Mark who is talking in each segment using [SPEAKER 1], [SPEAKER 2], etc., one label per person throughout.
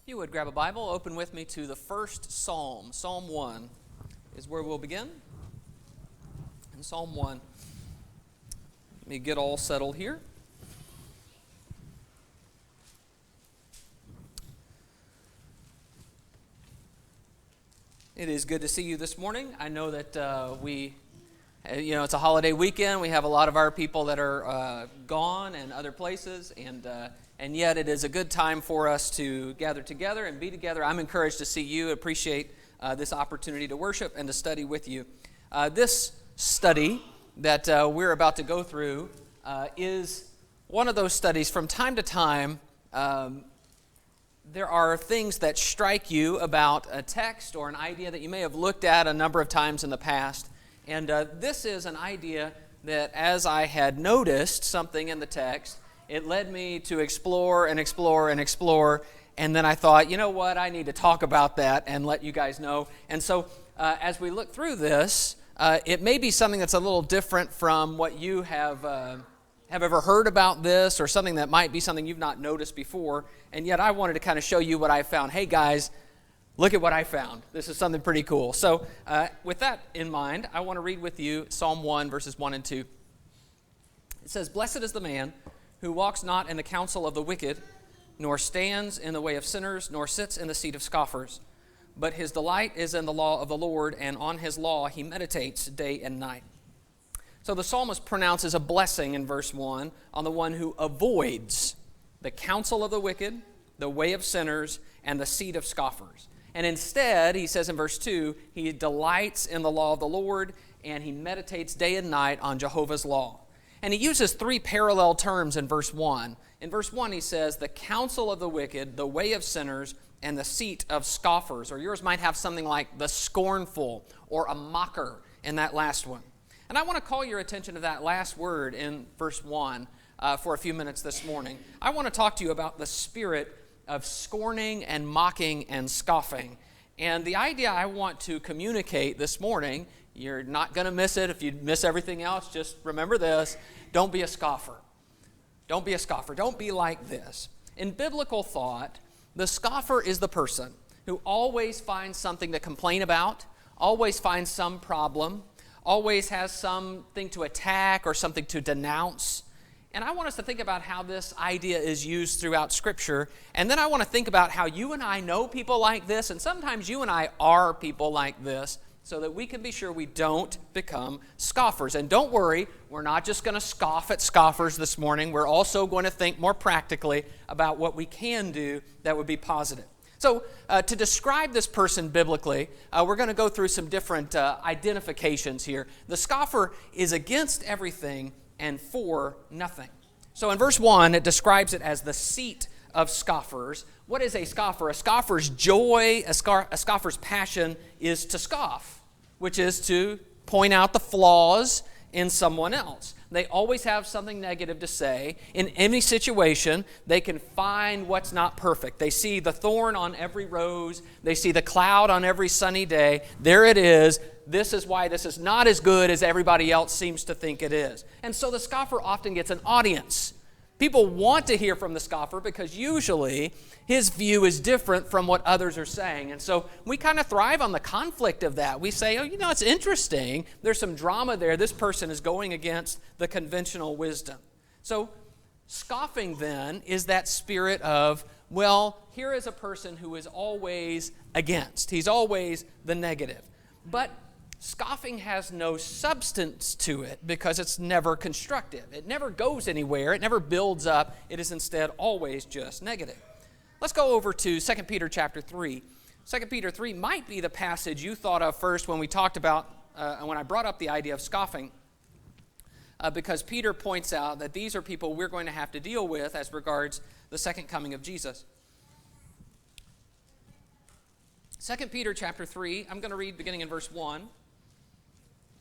[SPEAKER 1] you would grab a Bible, open with me to the first Psalm. Psalm 1 is where we'll begin. In Psalm 1. Let me get all settled here. It is good to see you this morning. I know that it's a holiday weekend. We have a lot of our people that are gone and other places, and yet it is a good time for us to gather together and be together. I'm encouraged to see you, appreciate this opportunity to worship and to study with you. This study that we're about to go through is one of those studies. From time to time, there are things that strike you about a text or an idea that you may have looked at a number of times in the past. And this is an idea that, as I had noticed something in the text, it led me to explore and explore and explore. And then I thought, you know what, I need to talk about that and let you guys know. And so as we look through this, it may be something that's a little different from what you have ever heard about this, or something that might be something you've not noticed before. And yet I wanted to kind of show you what I found. Hey guys, look at what I found. This is something pretty cool. So with that in mind, I want to read with you Psalm 1, verses 1 and 2. It says, "Blessed is the man who walks not in the counsel of the wicked, nor stands in the way of sinners, nor sits in the seat of scoffers. But his delight is in the law of the Lord, and on his law he meditates day and night." So the psalmist pronounces a blessing in verse 1 on the one who avoids the counsel of the wicked, the way of sinners, and the seat of scoffers. And instead, he says in verse 2, he delights in the law of the Lord, and he meditates day and night on Jehovah's law. And he uses three parallel terms in verse 1. In verse 1, he says, the counsel of the wicked, the way of sinners, and the seat of scoffers. Or yours might have something like the scornful or a mocker in that last one. And I want to call your attention to that last word in verse 1 for a few minutes this morning. I want to talk to you about the spirit of scorning and mocking and scoffing. And the idea I want to communicate this morning, you're not going to miss it. If you miss everything else, just remember this. Don't be a scoffer. Don't be a scoffer. Don't be like this. In biblical thought, the scoffer is the person who always finds something to complain about, always finds some problem, always has something to attack or something to denounce. And I want us to think about how this idea is used throughout Scripture. And then I want to think about how you and I know people like this, and sometimes you and I are people like this, so that we can be sure we don't become scoffers. And don't worry, we're not just going to scoff at scoffers this morning. We're also going to think more practically about what we can do that would be positive. So to describe this person biblically, we're going to go through some different identifications here. The scoffer is against everything and for nothing. So in verse 1, it describes it as the seat of scoffers. What is a scoffer? A scoffer's joy, a scoffer's passion is to scoff, which is to point out the flaws in someone else. They always have something negative to say. In any situation, they can find what's not perfect. They see the thorn on every rose. They see the cloud on every sunny day. There it is. This is why this is not as good as everybody else seems to think it is. And so the scoffer often gets an audience. People want to hear from the scoffer because usually his view is different from what others are saying. And so we kind of thrive on the conflict of that. We say, it's interesting. There's some drama there. This person is going against the conventional wisdom. So scoffing then is that spirit of, here is a person who is always against. He's always the negative. But scoffing has no substance to it because it's never constructive. It never goes anywhere. It never builds up. It is instead always just negative. Let's go over to 2 Peter chapter 3. 2 Peter 3 might be the passage you thought of first when we talked about, when I brought up the idea of scoffing, because Peter points out that these are people we're going to have to deal with as regards the second coming of Jesus. 2 Peter chapter 3, I'm going to read beginning in verse 1.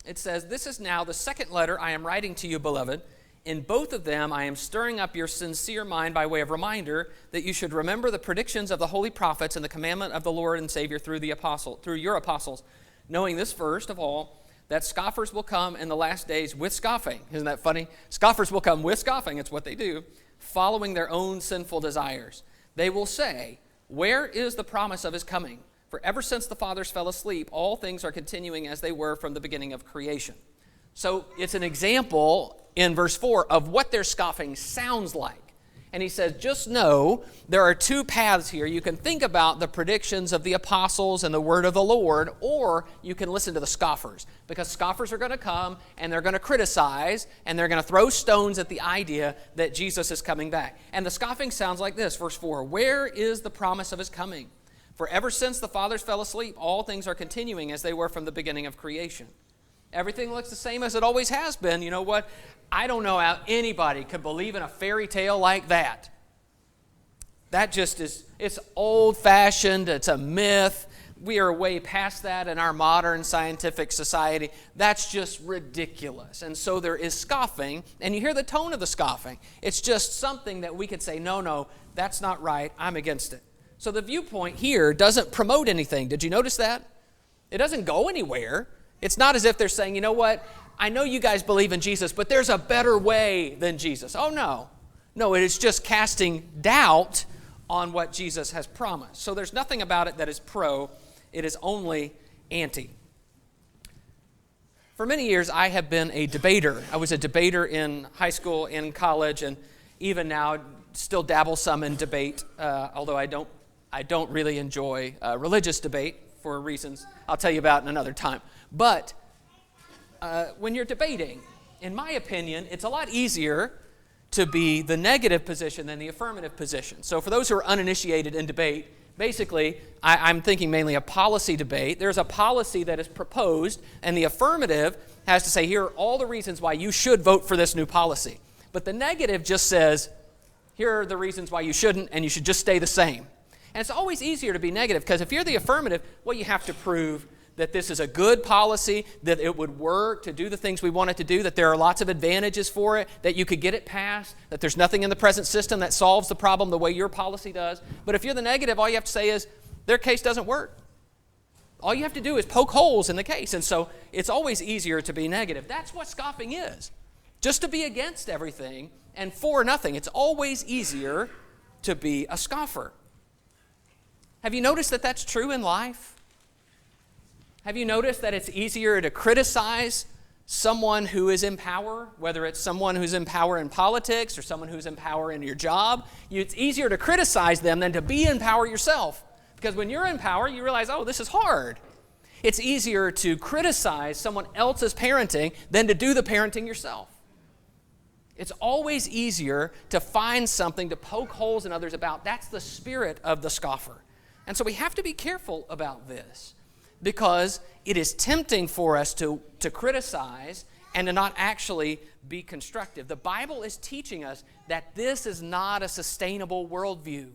[SPEAKER 1] It says, "This is now the second letter I am writing to you, beloved. In both of them I am stirring up your sincere mind by way of reminder that you should remember the predictions of the holy prophets and the commandment of the Lord and Savior through your apostles, knowing this first of all, that scoffers will come in the last days with scoffing." Isn't that funny? Scoffers will come with scoffing. It's what they do. "Following their own sinful desires. They will say, where is the promise of his coming? For ever since the fathers fell asleep, all things are continuing as they were from the beginning of creation. So it's an example in verse 4 of what their scoffing sounds like. And he says, just know there are two paths here. You can think about the predictions of the apostles and the word of the Lord, or you can listen to the scoffers. Because scoffers are going to come and they're going to criticize and they're going to throw stones at the idea that Jesus is coming back. And the scoffing sounds like this, verse 4, where is the promise of his coming? For ever since the fathers fell asleep, all things are continuing as they were from the beginning of creation. Everything looks the same as it always has been. You know what? I don't know how anybody could believe in a fairy tale like that. That just is, it's old-fashioned, it's a myth. We are way past that in our modern scientific society. That's just ridiculous. And so there is scoffing, and you hear the tone of the scoffing. It's just something that we could say, no, that's not right, I'm against it. So the viewpoint here doesn't promote anything. Did you notice that? It doesn't go anywhere. It's not as if they're saying, you know what, I know you guys believe in Jesus, but there's a better way than Jesus. Oh, no. No, it is just casting doubt on what Jesus has promised. So there's nothing about it that is pro. It is only anti. For many years, I have been a debater. I was a debater in high school, in college, and even now still dabble some in debate, although I don't really enjoy religious debate for reasons I'll tell you about in another time. But when you're debating, in my opinion, it's a lot easier to be the negative position than the affirmative position. So for those who are uninitiated in debate, basically, I'm thinking mainly a policy debate. There's a policy that is proposed, and the affirmative has to say, here are all the reasons why you should vote for this new policy. But the negative just says, here are the reasons why you shouldn't, and you should just stay the same. And it's always easier to be negative, because if you're the affirmative, well, you have to prove that this is a good policy, that it would work to do the things we want it to do, that there are lots of advantages for it, that you could get it passed, that there's nothing in the present system that solves the problem the way your policy does. But if you're the negative, all you have to say is, their case doesn't work. All you have to do is poke holes in the case. And so it's always easier to be negative. That's what scoffing is. Just to be against everything and for nothing. It's always easier to be a scoffer. Have you noticed that that's true in life? Have you noticed that it's easier to criticize someone who is in power, whether it's someone who's in power in politics or someone who's in power in your job? It's easier to criticize them than to be in power yourself. Because when you're in power, you realize, oh, this is hard. It's easier to criticize someone else's parenting than to do the parenting yourself. It's always easier to find something to poke holes in others about. That's the spirit of the scoffer. And so we have to be careful about this, because it is tempting for us to criticize and to not actually be constructive. The Bible is teaching us that this is not a sustainable worldview.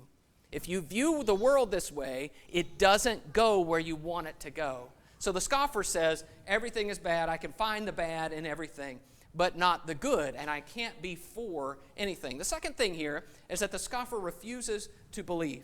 [SPEAKER 1] If you view the world this way, it doesn't go where you want it to go. So the scoffer says, everything is bad, I can find the bad in everything, but not the good, and I can't be for anything. The second thing here is that the scoffer refuses to believe.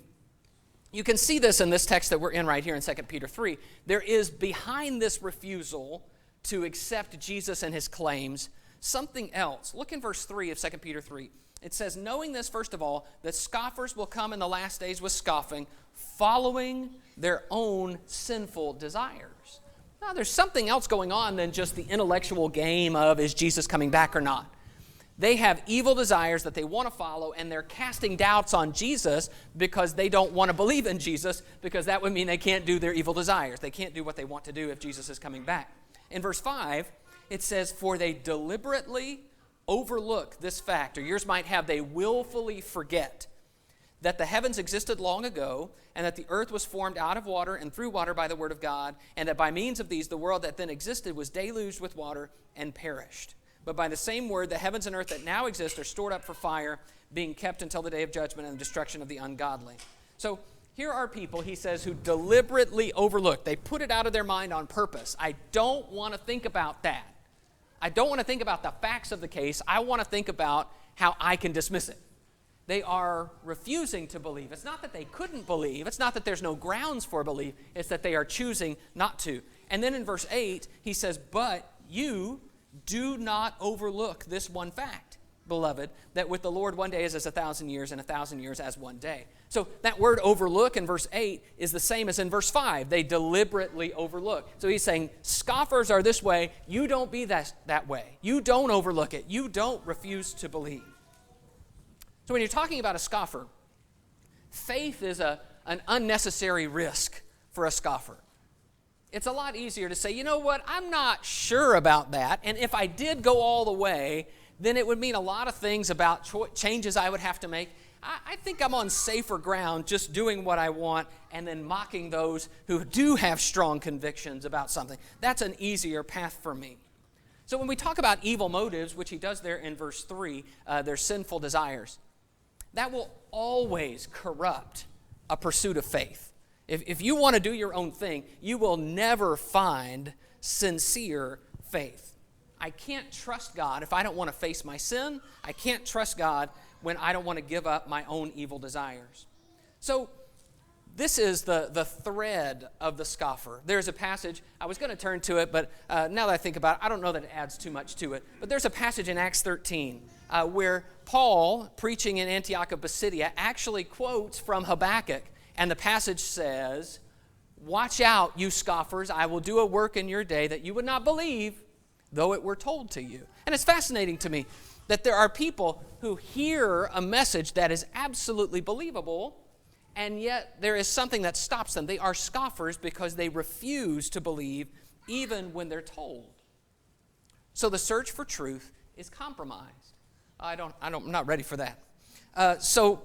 [SPEAKER 1] You can see this in this text that we're in right here in 2 Peter 3. There is behind this refusal to accept Jesus and his claims something else. Look in verse 3 of 2 Peter 3. It says, knowing this, first of all, that scoffers will come in the last days with scoffing, following their own sinful desires. Now, there's something else going on than just the intellectual game of, is Jesus coming back or not? They have evil desires that they want to follow, and they're casting doubts on Jesus because they don't want to believe in Jesus, because that would mean they can't do their evil desires. They can't do what they want to do if Jesus is coming back. In verse 5, it says, for they deliberately overlook this fact, or yours might have, they willfully forget that the heavens existed long ago, and that the earth was formed out of water and through water by the word of God, and that by means of these the world that then existed was deluged with water and perished. But by the same word, the heavens and earth that now exist are stored up for fire, being kept until the day of judgment and the destruction of the ungodly. So here are people, he says, who deliberately overlook. They put it out of their mind on purpose. I don't want to think about that. I don't want to think about the facts of the case. I want to think about how I can dismiss it. They are refusing to believe. It's not that they couldn't believe. It's not that there's no grounds for belief. It's that they are choosing not to. And then in verse 8, he says, but you do not overlook this one fact, beloved, that with the Lord 1 day is as 1,000 years, and 1,000 years as 1 day. So that word overlook in verse 8 is the same as in verse 5. They deliberately overlook. So he's saying, scoffers are this way. You don't be that way. You don't overlook it. You don't refuse to believe. So when you're talking about a scoffer, faith is an unnecessary risk for a scoffer. It's a lot easier to say, you know what, I'm not sure about that, and if I did go all the way, then it would mean a lot of things about changes I would have to make. I think I'm on safer ground just doing what I want and then mocking those who do have strong convictions about something. That's an easier path for me. So when we talk about evil motives, which he does there in verse 3, their sinful desires, that will always corrupt a pursuit of faith. If you want to do your own thing, you will never find sincere faith. I can't trust God if I don't want to face my sin. I can't trust God when I don't want to give up my own evil desires. So this is the thread of the scoffer. There's a passage, I was going to turn to it, but now that I think about it, I don't know that it adds too much to it. But there's a passage in Acts 13 where Paul, preaching in Antioch of Pisidia, actually quotes from Habakkuk. And the passage says, watch out, you scoffers, I will do a work in your day that you would not believe, though it were told to you. And it's fascinating to me that there are people who hear a message that is absolutely believable, and yet there is something that stops them. They are scoffers because they refuse to believe even when they're told. So the search for truth is compromised. I'm not ready for that. So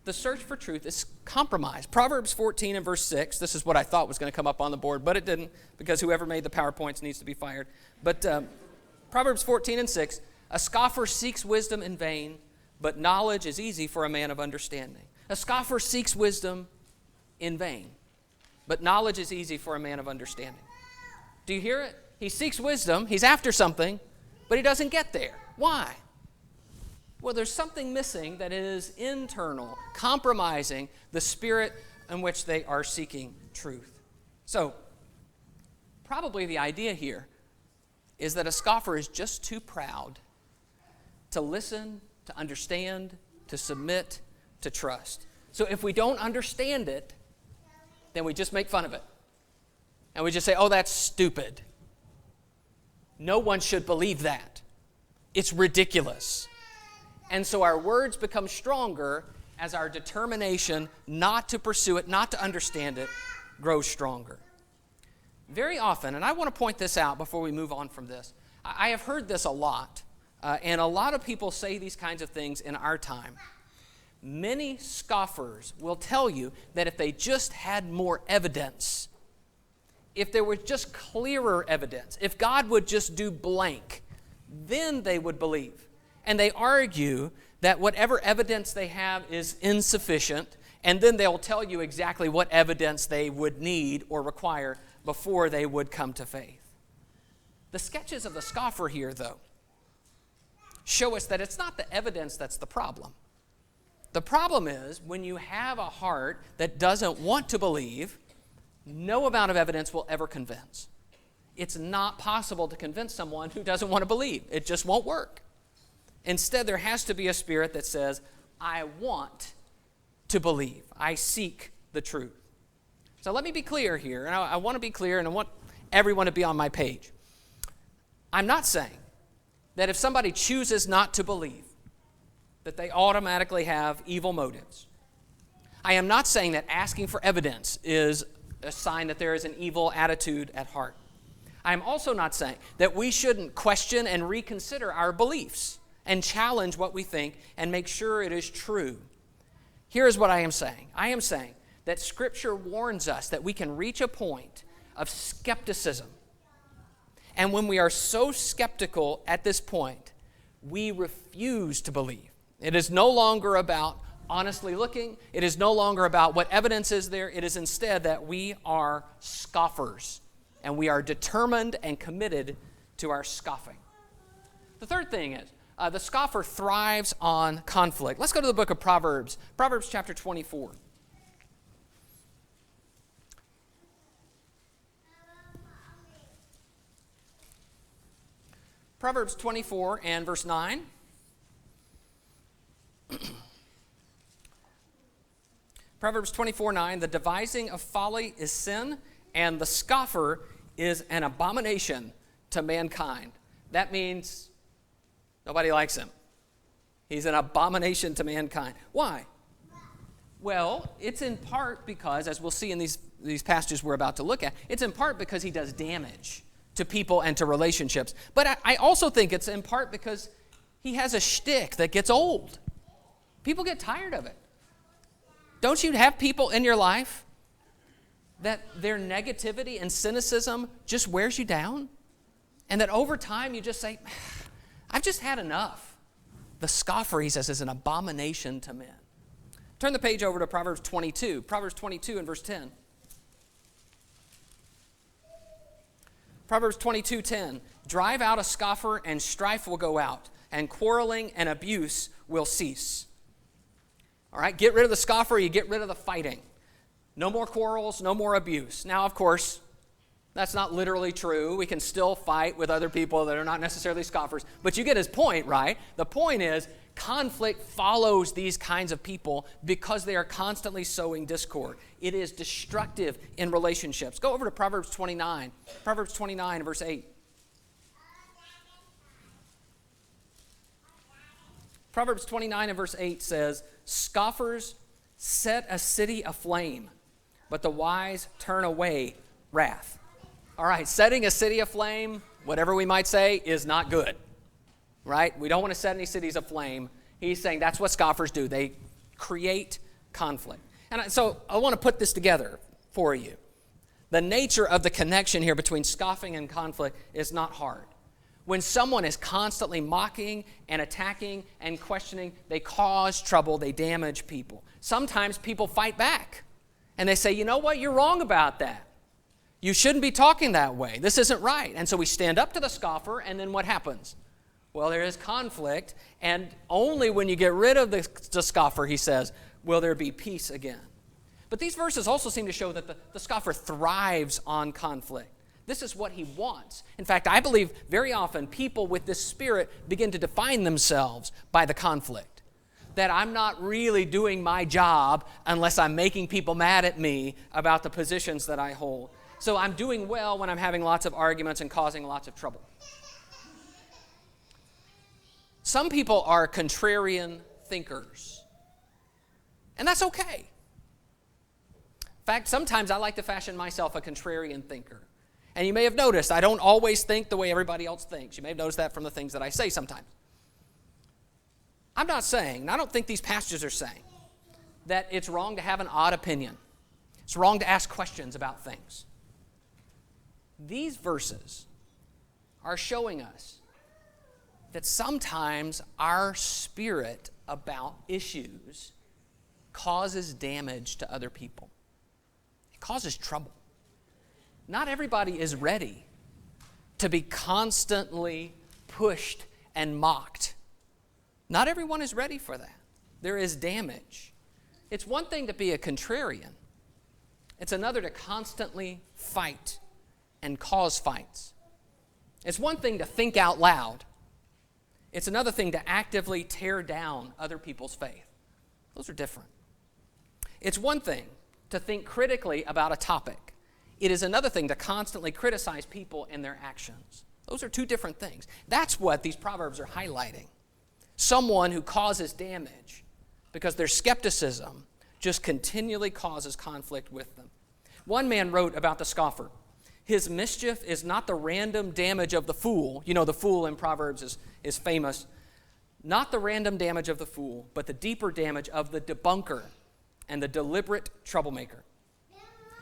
[SPEAKER 1] the search for truth is compromised. Proverbs 14 and verse 6, this is what I thought was going to come up on the board, but it didn't, because whoever made the PowerPoints needs to be fired. But Proverbs 14 and 6, a scoffer seeks wisdom in vain, but knowledge is easy for a man of understanding. A scoffer seeks wisdom in vain, but knowledge is easy for a man of understanding. Do you hear it? He seeks wisdom, he's after something, but he doesn't get there. Why? Well, there's something missing that is internal, compromising the spirit in which they are seeking truth. So, probably the idea here is that a scoffer is just too proud to listen, to understand, to submit, to trust. So if we don't understand it, then we just make fun of it. And we just say, oh, that's stupid. No one should believe that. It's ridiculous. And so our words become stronger as our determination not to pursue it, not to understand it, grows stronger. Very often, and I want to point this out before we move on from this, I have heard this a lot, and a lot of people say these kinds of things in our time. Many scoffers will tell you that if they just had more evidence, if there was just clearer evidence, if God would just do blank, then they would believe. And they argue that whatever evidence they have is insufficient, and then they'll tell you exactly what evidence they would need or require before they would come to faith. The sketches of the scoffer here, though, show us that it's not the evidence that's the problem. The problem is when you have a heart that doesn't want to believe, no amount of evidence will ever convince. It's not possible to convince someone who doesn't want to believe. It just won't work. Instead, there has to be a spirit that says, I want to believe. I seek the truth. So let me be clear here, and I want to be clear, and I want everyone to be on my page. I'm not saying that if somebody chooses not to believe, that they automatically have evil motives. I am not saying that asking for evidence is a sign that there is an evil attitude at heart. I am also not saying that we shouldn't question and reconsider our beliefs and challenge what we think and make sure it is true. Here's what I am saying. I am saying that Scripture warns us that we can reach a point of skepticism. And when we are so skeptical at this point, we refuse to believe. It is no longer about honestly looking. It is no longer about what evidence is there. It is instead that we are scoffers, and we are determined and committed to our scoffing. The third thing is, the scoffer thrives on conflict. Let's go to the book of Proverbs. Proverbs chapter 24. Proverbs 24 and verse 9. Proverbs 24:9, the devising of folly is sin, and the scoffer is an abomination to mankind. That means nobody likes him. He's an abomination to mankind. Why? Well, it's in part because, as we'll see in these passages we're about to look at, it's in part because he does damage to people and to relationships. But I also think it's in part because he has a shtick that gets old. People get tired of it. Don't you have people in your life that their negativity and cynicism just wears you down? And that over time you just say, I've just had enough. The scoffer, he says, is an abomination to men. Turn the page over to Proverbs 22. Proverbs 22 and verse 10. Proverbs 22:10. Drive out a scoffer and strife will go out, and quarreling and abuse will cease. All right, get rid of the scoffer, you get rid of the fighting. No more quarrels, no more abuse. Now, of course, that's not literally true. We can still fight with other people that are not necessarily scoffers. But you get his point, right? The point is, conflict follows these kinds of people because they are constantly sowing discord. It is destructive in relationships. Go over to Proverbs 29. Proverbs 29, verse 8. Proverbs 29 and verse 8 says, scoffers set a city aflame, but the wise turn away wrath. All right, setting a city aflame, whatever we might say, is not good, right? We don't want to set any cities aflame. He's saying that's what scoffers do. They create conflict. And so I want to put this together for you. The nature of the connection here between scoffing and conflict is not hard. When someone is constantly mocking and attacking and questioning, they cause trouble, they damage people. Sometimes people fight back and they say, you know what, you're wrong about that. You shouldn't be talking that way. This isn't right. And so we stand up to the scoffer, and then what happens? Well, there is conflict, and only when you get rid of the scoffer, he says, will there be peace again. But these verses also seem to show that the scoffer thrives on conflict. This is what he wants. In fact, I believe very often people with this spirit begin to define themselves by the conflict. That I'm not really doing my job unless I'm making people mad at me about the positions that I hold. So I'm doing well when I'm having lots of arguments and causing lots of trouble. Some people are contrarian thinkers, and that's okay. In fact, sometimes I like to fashion myself a contrarian thinker. And you may have noticed, I don't always think the way everybody else thinks. You may have noticed that from the things that I say sometimes. I'm not saying, and I don't think these passages are saying, that it's wrong to have an odd opinion. It's wrong to ask questions about things. These verses are showing us that sometimes our spirit about issues causes damage to other people. It causes trouble. Not everybody is ready to be constantly pushed and mocked. Not everyone is ready for that. There is damage. It's one thing to be a contrarian. It's another to constantly fight and cause fights. It's one thing to think out loud. It's another thing to actively tear down other people's faith. Those are different. It's one thing to think critically about a topic. It is another thing to constantly criticize people and their actions. Those are two different things. That's what these Proverbs are highlighting. Someone who causes damage because their skepticism just continually causes conflict with them. One man wrote about the scoffer, his mischief is not the random damage of the fool. You know, the fool in Proverbs is famous. Not the random damage of the fool, but the deeper damage of the debunker and the deliberate troublemaker.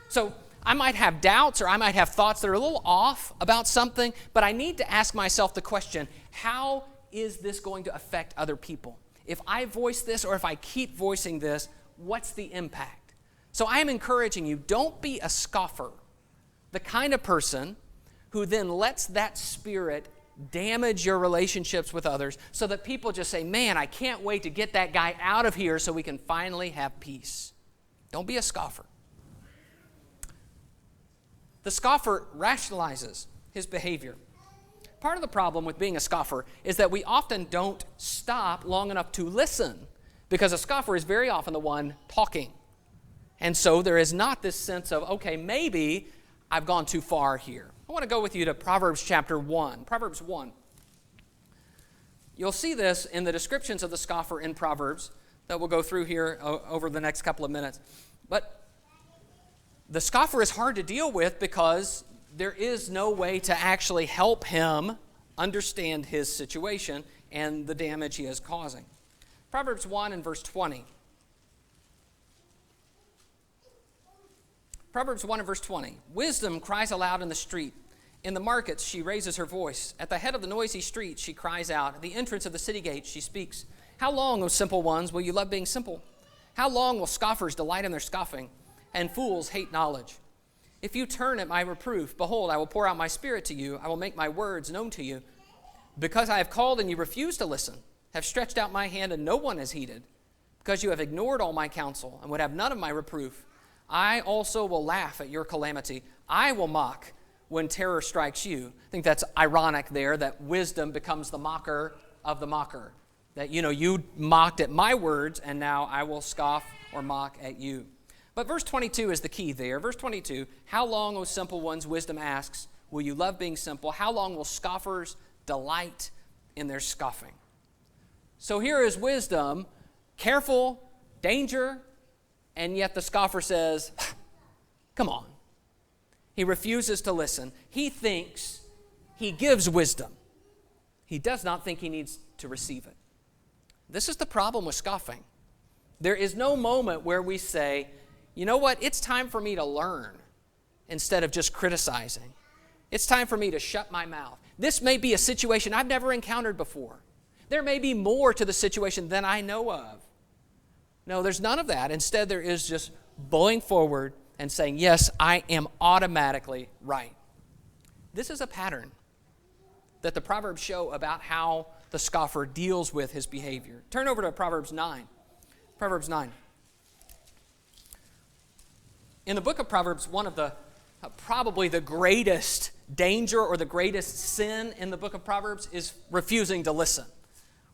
[SPEAKER 1] So I might have doubts or I might have thoughts that are a little off about something, but I need to ask myself the question, how is this going to affect other people? If I voice this or if I keep voicing this, what's the impact? So I am encouraging you, don't be a scoffer. The kind of person who then lets that spirit damage your relationships with others so that people just say, man, I can't wait to get that guy out of here so we can finally have peace. Don't be a scoffer. The scoffer rationalizes his behavior. Part of the problem with being a scoffer is that we often don't stop long enough to listen because a scoffer is very often the one talking. And so there is not this sense of, okay, maybe I've gone too far here. I want to go with you to Proverbs chapter 1. Proverbs 1. You'll see this in the descriptions of the scoffer in Proverbs that we'll go through here over the next couple of minutes. But the scoffer is hard to deal with because there is no way to actually help him understand his situation and the damage he is causing. Proverbs 1 and verse 20. Proverbs 1 and verse 20. Wisdom cries aloud in the street. In the markets she raises her voice. At the head of the noisy street she cries out. At the entrance of the city gate she speaks. How long, O simple ones, will you love being simple? How long will scoffers delight in their scoffing, and fools hate knowledge? If you turn at my reproof, behold, I will pour out my spirit to you. I will make my words known to you. Because I have called and you refuse to listen, have stretched out my hand and no one has heeded, because you have ignored all my counsel and would have none of my reproof, I also will laugh at your calamity. I will mock when terror strikes you. I think that's ironic there, that wisdom becomes the mocker of the mocker. That, you mocked at my words, and now I will scoff or mock at you. But verse 22 is the key there. Verse 22, how long, O simple ones, wisdom asks, will you love being simple? How long will scoffers delight in their scoffing? So here is wisdom, careful, danger, and yet the scoffer says, come on. He refuses to listen. He thinks he gives wisdom. He does not think he needs to receive it. This is the problem with scoffing. There is no moment where we say, you know what, it's time for me to learn instead of just criticizing. It's time for me to shut my mouth. This may be a situation I've never encountered before. There may be more to the situation than I know of. No, there's none of that. Instead, there is just bullying forward and saying, yes, I am automatically right. This is a pattern that the Proverbs show about how the scoffer deals with his behavior. Turn over to Proverbs 9. Proverbs 9. In the book of Proverbs, one of the probably the greatest danger or the greatest sin in the book of Proverbs is refusing to listen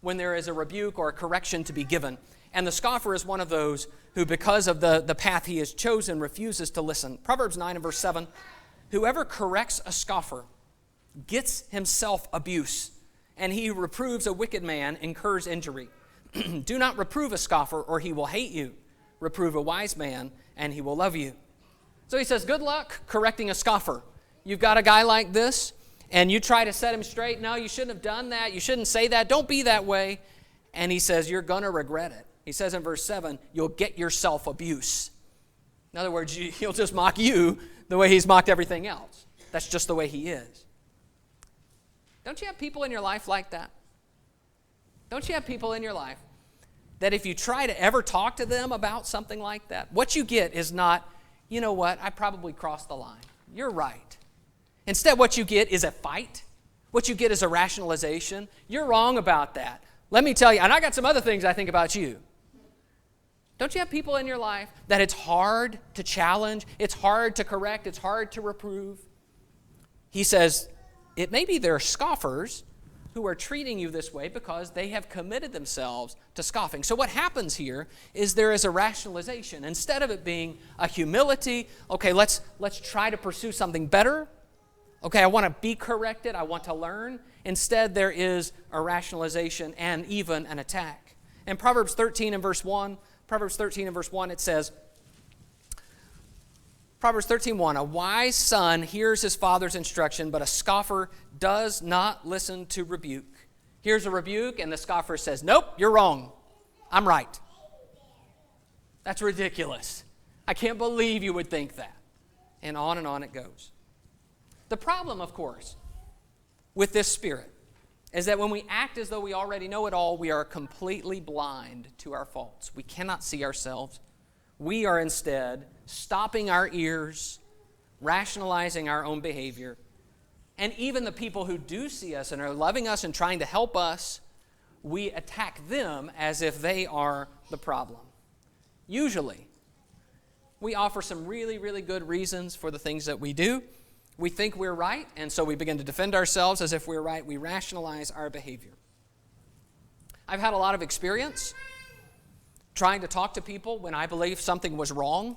[SPEAKER 1] when there is a rebuke or a correction to be given. And the scoffer is one of those who, because of the path he has chosen, refuses to listen. Proverbs 9 and verse 7, whoever corrects a scoffer gets himself abuse, and he who reproves a wicked man incurs injury. Do not reprove a scoffer, or he will hate you. Reprove a wise man, and he will love you. So he says, good luck correcting a scoffer. You've got a guy like this, and you try to set him straight. No, you shouldn't have done that. You shouldn't say that. Don't be that way. And he says, you're going to regret it. He says in verse 7, you'll get yourself abuse. In other words, he'll just mock you the way he's mocked everything else. That's just the way he is. Don't you have people in your life like that? Don't you have people in your life that if you try to ever talk to them about something like that, what you get is not, you know what, I probably crossed the line. You're right. Instead, what you get is a fight. What you get is a rationalization. You're wrong about that. Let me tell you, and I got some other things I think about you. Don't you have people in your life that it's hard to challenge, it's hard to correct, it's hard to reprove? He says, it may be there are scoffers who are treating you this way because they have committed themselves to scoffing. So what happens here is there is a rationalization. Instead of it being a humility, okay, let's try to pursue something better. Okay, I want to be corrected, I want to learn. Instead, there is a rationalization and even an attack. In Proverbs 13 and verse 1, it says, Proverbs 13:1, a wise son hears his father's instruction, but a scoffer does not listen to rebuke. Here's a rebuke, and the scoffer says, nope, you're wrong. I'm right. That's ridiculous. I can't believe you would think that. And on it goes. The problem, of course, with this spirit is that when we act as though we already know it all, we are completely blind to our faults. We cannot see ourselves. We are instead stopping our ears, rationalizing our own behavior. And even the people who do see us and are loving us and trying to help us, we attack them as if they are the problem. Usually, we offer some really, really good reasons for the things that we do. We think we're right, and so we begin to defend ourselves as if we're right. We rationalize our behavior. I've had a lot of experience trying to talk to people when I believe something was wrong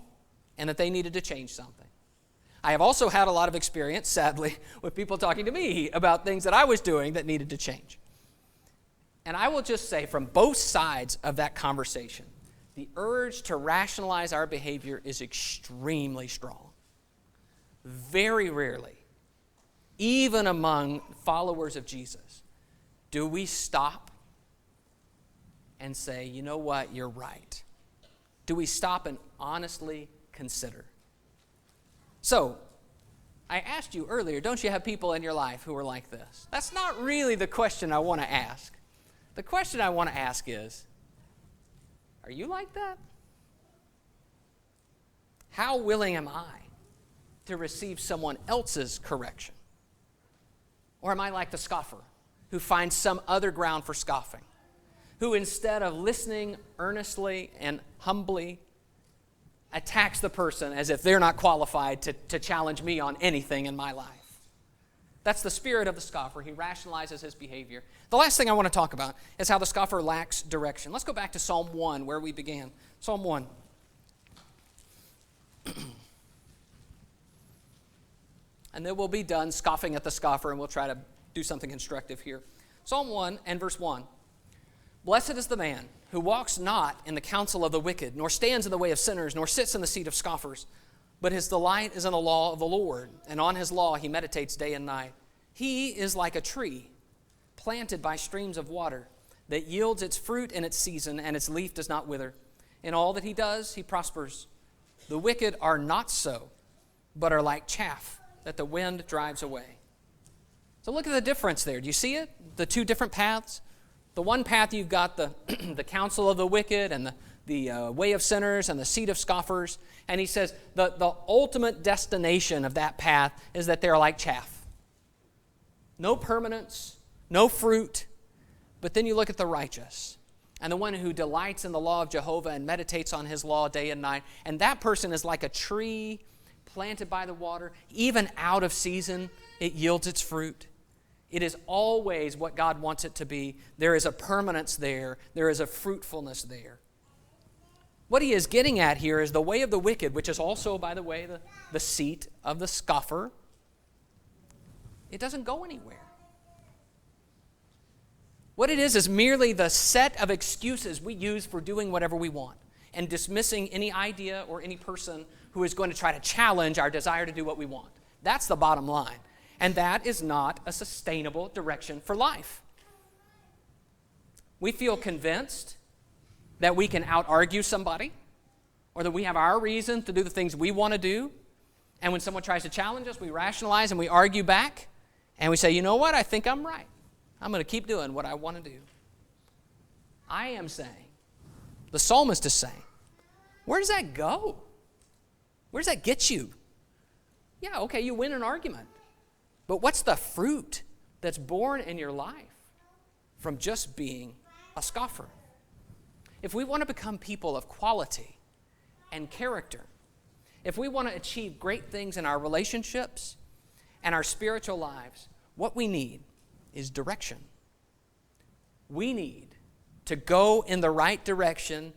[SPEAKER 1] and that they needed to change something. I have also had a lot of experience, sadly, with people talking to me about things that I was doing that needed to change. And I will just say, from both sides of that conversation, the urge to rationalize our behavior is extremely strong. Very rarely, even among followers of Jesus, do we stop and say, you know what, you're right? Do we stop and honestly consider? So, I asked you earlier, don't you have people in your life who are like this? That's not really the question I want to ask. The question I want to ask is, are you like that? How willing am I to receive someone else's correction? Or am I like the scoffer who finds some other ground for scoffing, who instead of listening earnestly and humbly attacks the person as if they're not qualified to challenge me on anything in my life? That's the spirit of the scoffer. He rationalizes his behavior. The last thing I want to talk about is how the scoffer lacks direction. Let's go back to Psalm 1, where we began. Psalm 1. And then we'll be done scoffing at the scoffer, and we'll try to do something instructive here. Psalm 1 and verse 1. Blessed is the man who walks not in the counsel of the wicked, nor stands in the way of sinners, nor sits in the seat of scoffers. But his delight is in the law of the Lord, and on his law he meditates day and night. He is like a tree planted by streams of water that yields its fruit in its season, and its leaf does not wither. In all that he does, he prospers. The wicked are not so, but are like chaff that the wind drives away. So look at the difference there. Do you see it? The two different paths? The one path, you've got the, the counsel of the wicked and the way of sinners and the seat of scoffers. And he says the ultimate destination of that path is that they're like chaff. No permanence, no fruit. But then you look at the righteous and the one who delights in the law of Jehovah and meditates on his law day and night. And that person is like a tree planted by the water. Even out of season, it yields its fruit. It is always what God wants it to be. There is a permanence there. There is a fruitfulness there. What he is getting at here is the way of the wicked, which is also, by the way, the seat of the scoffer. It doesn't go anywhere. What it is merely the set of excuses we use for doing whatever we want and dismissing any idea or any person who is going to try to challenge our desire to do what we want. That's the bottom line. And that is not a sustainable direction for life. We feel convinced that we can out-argue somebody or that we have our reason to do the things we want to do. And when someone tries to challenge us, we rationalize and we argue back. And we say, you know what? I think I'm right. I'm going to keep doing what I want to do. I am saying, the psalmist is saying, where does that go? Where does that get you? Yeah, okay, you win an argument. But what's the fruit that's born in your life from just being a scoffer? If we want to become people of quality and character, if we want to achieve great things in our relationships and our spiritual lives, what we need is direction. We need to go in the right direction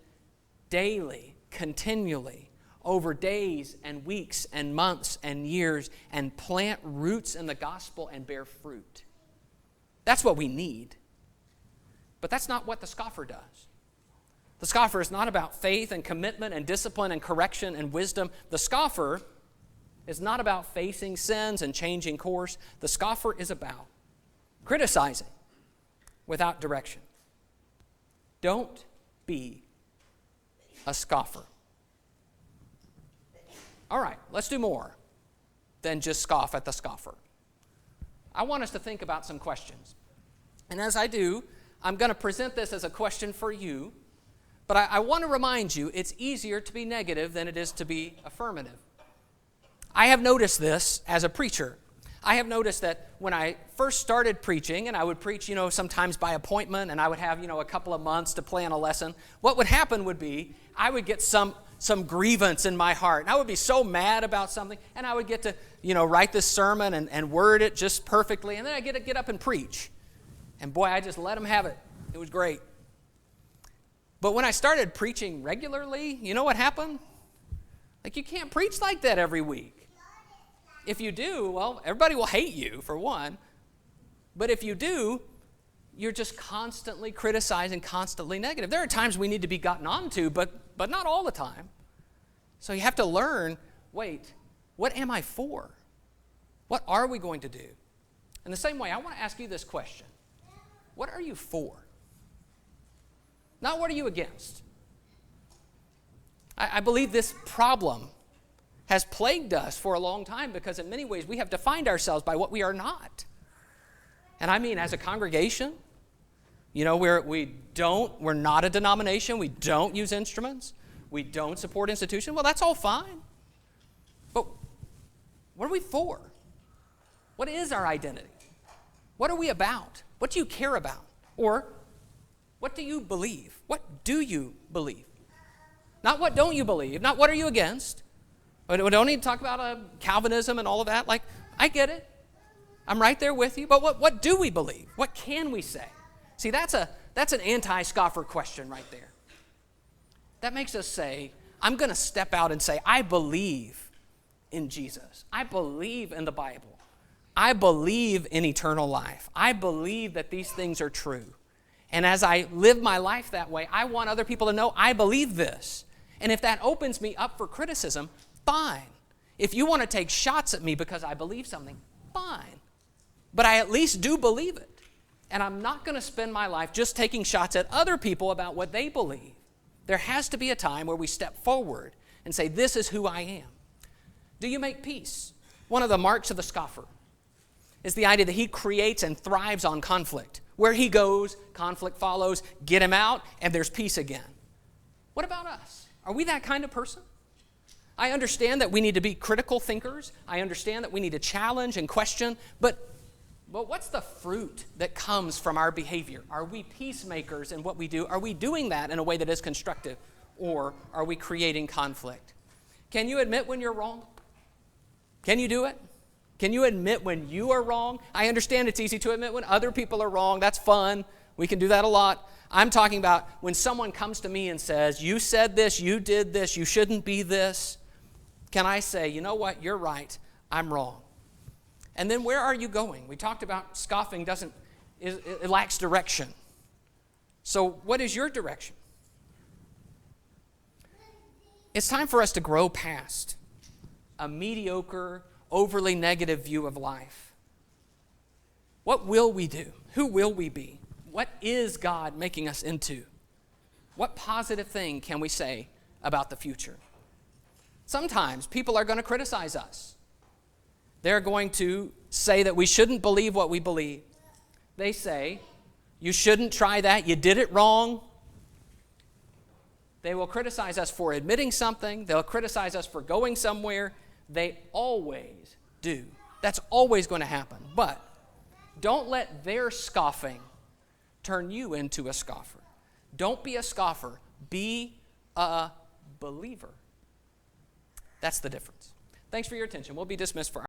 [SPEAKER 1] daily, continually, over days and weeks and months and years, and plant roots in the gospel and bear fruit. That's what we need. But that's not what the scoffer does. The scoffer is not about faith and commitment and discipline and correction and wisdom. The scoffer is not about facing sins and changing course. The scoffer is about criticizing without direction. Don't be a scoffer. All right, let's do more than just scoff at the scoffer. I want us to think about some questions. And as I do, I'm going to present this as a question for you, but I want to remind you it's easier to be negative than it is to be affirmative. I have noticed this as a preacher. I have noticed that when I first started preaching, and I would preach, sometimes by appointment, and I would have, a couple of months to plan a lesson, what would happen would be I would get some grievance in my heart. And I would be so mad about something, and I would get to, write this sermon and word it just perfectly, and then I get up and preach. And boy, I just let them have it. It was great. But when I started preaching regularly, you know what happened? Like, you can't preach like that every week. If you do, well, everybody will hate you, for one. But if you do, you're just constantly criticizing, constantly negative. There are times we need to be gotten onto, but not all the time. So you have to learn, wait, what am I for? What are we going to do? In the same way, I want to ask you this question. What are you for? Not what are you against? I believe this problem has plagued us for a long time because in many ways we have defined ourselves by what we are not. And I mean, as a congregation, you know, we're not a denomination. We don't use instruments. We don't support institutions. Well, that's all fine. But what are we for? What is our identity? What are we about? What do you care about? Or what do you believe? What do you believe? Not what don't you believe. Not what are you against. We don't need to talk about Calvinism and all of that. Like, I get it. I'm right there with you. But what do we believe? What can we say? See, that's an anti-scoffer question right there. That makes us say, I'm going to step out and say, I believe in Jesus. I believe in the Bible. I believe in eternal life. I believe that these things are true. And as I live my life that way, I want other people to know I believe this. And if that opens me up for criticism, fine. If you want to take shots at me because I believe something, fine. But I at least do believe it. And I'm not going to spend my life just taking shots at other people about what they believe. There has to be a time where we step forward and say, this is who I am. Do you make peace? One of the marks of the scoffer is the idea that he creates and thrives on conflict. Where he goes, conflict follows, get him out, and there's peace again. What about us? Are we that kind of person? I understand that we need to be critical thinkers. I understand that we need to challenge and question, but what's the fruit that comes from our behavior? Are we peacemakers in what we do? Are we doing that in a way that is constructive? Or are we creating conflict? Can you admit when you're wrong? Can you do it? Can you admit when you are wrong? I understand it's easy to admit when other people are wrong. That's fun. We can do that a lot. I'm talking about when someone comes to me and says, you said this, you did this, you shouldn't be this. Can I say, you know what, you're right, I'm wrong. And then where are you going? We talked about scoffing it lacks direction. So what is your direction? It's time for us to grow past a mediocre, overly negative view of life. What will we do? Who will we be? What is God making us into? What positive thing can we say about the future? Sometimes people are going to criticize us. They're going to say that we shouldn't believe what we believe. They say, you shouldn't try that, you did it wrong. They will criticize us for admitting something. They'll criticize us for going somewhere. They always do. That's always going to happen. But don't let their scoffing turn you into a scoffer. Don't be a scoffer. Be a believer. That's the difference. Thanks for your attention. We'll be dismissed for